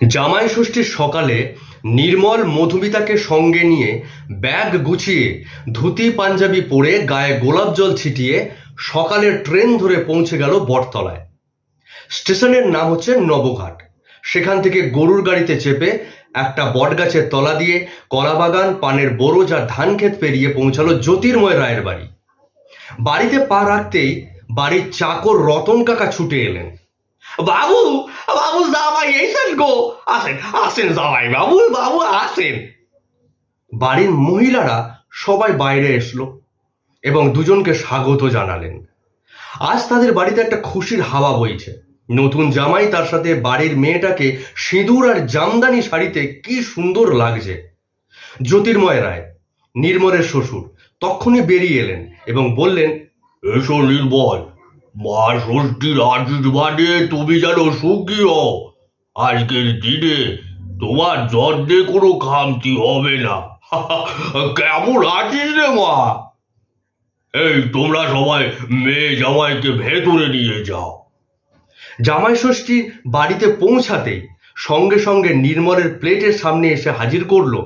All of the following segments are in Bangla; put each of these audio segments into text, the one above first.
জামাই ষষ্ঠীর সকালে নির্মল মধুমিতাকে সঙ্গে নিয়ে ব্যাগ গুছিয়ে ধুতি পাঞ্জাবি পরে গায়ে গোলাপ জল ছিটিয়ে সকালের ট্রেন ধরে পৌঁছে গেল বটতলায়। স্টেশনের নাম হচ্ছে নবঘাট। সেখান থেকে গরুর গাড়িতে চেপে একটা বটগাছের তলা দিয়ে কলাবাগান, পানের বোরোজ আর ধান ক্ষেত পেরিয়ে পৌঁছালো জ্যোতির্ময় রায়ের বাড়ি। বাড়িতে পা রাখতেই বাড়ির চাকর রতন কাকা ছুটে এলেন। বাবু, বাবু জামাই এসেন গো, আসেন আসেন জামাই বাবু, বাবু আসেন। বাড়ির মহিলারা সবাই বাইরে এসলো এবং দুজনকে স্বাগত জানালেন। আজ তাদের বাড়িতে একটা খুশির হাওয়া বইছে। নতুন জামাই তার সাথে বাড়ির মেয়েটাকে সিঁদুর আর জামদানি শাড়িতে কি সুন্দর লাগছে। জ্যোতির্ময় রায়, নির্মলের শ্বশুর, তক্ষুনি বেরিয়ে এলেন এবং বললেন, এসো নির্মল, মা ষষ্ঠীর আশীর্বাদে তুমি যেন সুখী হও। আজকের দিনে তোমার যত্নে কোনো খামতি হবে না। কেমন আছিস রে মা? এই তোমরা সবাই মেয়ে জামাইকে ভেতরে নিয়ে যাও। জামাই ষষ্ঠী বাড়িতে পৌঁছাতেই সঙ্গে সঙ্গে নির্মলের প্লেটের সামনে এসে হাজির করলো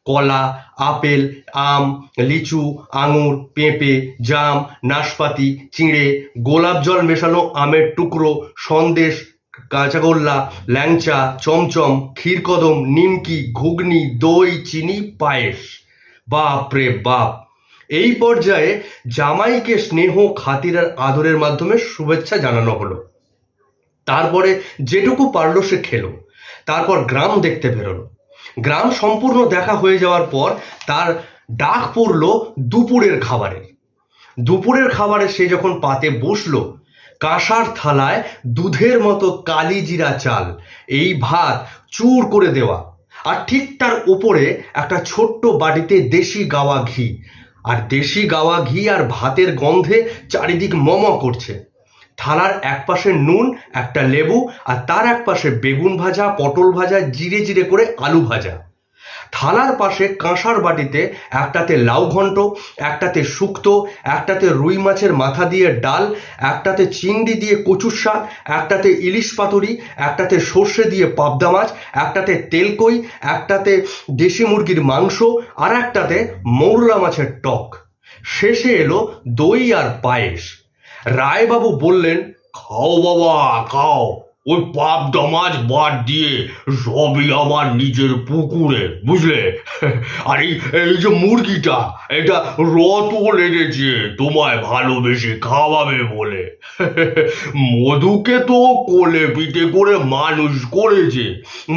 কলা, আপেল, আম, লিচু, আঙুর, পেঁপে, জাম, নাশপাতি, চিঁড়ে, গোলাপ জল মেশানো আমের টুকরো, সন্দেশ, কাঁচাগোল্লা, ল্যাংচা, চমচম, ক্ষীরকদম, নিমকি, ঘুগনি, দই, চিনি, পায়েস। বাপ রে বাপ! এই পর্যায়ে জামাইকে স্নেহ, খাতির আর আদরের মাধ্যমে শুভেচ্ছা জানানো হলো। তারপরে যেটুকু পারলো সে খেলো। তারপর গ্রাম দেখতে বেরোলো। গ্রাম সম্পূর্ণ দেখা হয়ে যাওয়ার পর তার ডাক পড়লো দুপুরের খাবারের। দুপুরের খাবারে সে যখন পাতে বসলো, কাঁসার থালায় দুধের মতো কালি জিরা চাল, এই ভাত চুর করে দেওয়া, আর ঠিক তার উপরে একটা ছোট্ট বাটিতে দেশি গাওয়া ঘি। আর দেশি গাওয়া ঘি আর ভাতের গন্ধে চারিদিক মম করছে। থালার এক পাশে নুন, একটা লেবু, আর তার এক পাশে বেগুন ভাজা, পটল ভাজা, জিরে জিরে করে আলু ভাজা। থালার পাশে কাঁসার বাটিতে একটাতে লাউ ঘন্ট, একটাতে শুক্তো, একটাতে রুই মাছের মাথা দিয়ে ডাল, একটাতে চিংড়ি দিয়ে কচুর শাক, একটাতে ইলিশ পাতুরি, একটাতে সর্ষে দিয়ে পাবদা মাছ, একটাতে তেলকই, একটাতে দেশি মুরগির মাংস, আর একটাতে মৌরলা মাছের টক। শেষে এলো দই আর পায়েস। রায়বাবু বললেন, খাও বাবা খাও, ওই পাবদা মাছ বাদ দিয়ে সবই আমার নিজের পুকুরে, বুঝলে? আর এই যে মুরগিটা, এটা রতন এনেছে তোমায় ভালোবেসে খাওয়াবে বলে। মধুকে তো কোলে পিঠে করে মানুষ করেছে।